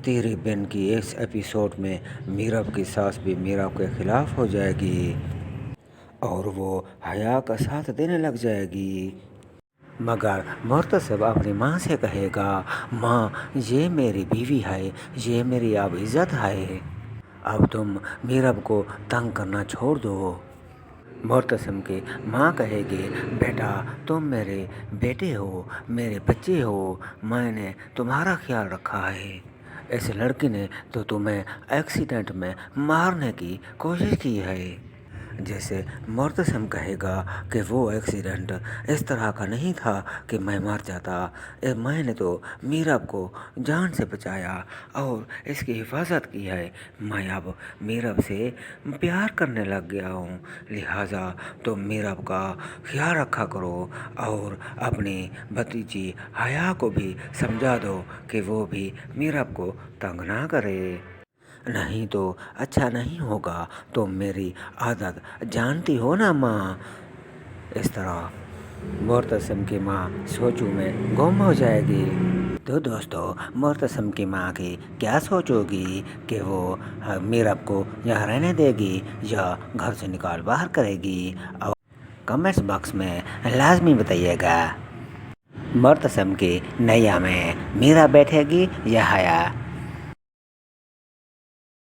تیری بہن کی اس ایپیسوڈ میں میرب کی ساس بھی میرب کے خلاف ہو جائے گی اور وہ حیا کا ساتھ دینے لگ جائے گی، مگر مرتسب اپنی ماں سے کہے گا، ماں یہ میری بیوی ہے، یہ میری اب عزت ہے، اب تم میرب کو تنگ کرنا چھوڑ دو۔ مرتسم کی ماں کہے گی، بیٹا تم میرے بیٹے ہو، میرے بچے ہو، میں نے تمہارا خیال رکھا ہے، اس لڑکی نے تو تمہیں ایکسیڈنٹ میں مارنے کی کوشش کی ہے۔ جیسے مرتسم کہے گا کہ وہ ایکسیڈنٹ اس طرح کا نہیں تھا کہ میں مر جاتا، میں نے تو میرب کو جان سے بچایا اور اس کی حفاظت کی ہے، میں اب میرب سے پیار کرنے لگ گیا ہوں، لہٰذا تم میرب کا خیال رکھا کرو اور اپنی بھتیجی حیا کو بھی سمجھا دو کہ وہ بھی میرب کو تنگ نہ کرے، نہیں تو اچھا نہیں ہوگا، تم میری عادت جانتی ہو نا ماں۔ اس طرح مرتسم کی ماں سوچوں میں گم ہو جائے گی۔ تو دوستو، مرتسم کی ماں کی کیا سوچ ہوگی کہ وہ میرب کو یہاں رہنے دے گی یا گھر سے نکال باہر کرے گی؟ اور کمنٹس باکس میں لازمی بتائیے گا، مرتسم کی نیا میں میرا بیٹھے گی یا حیا؟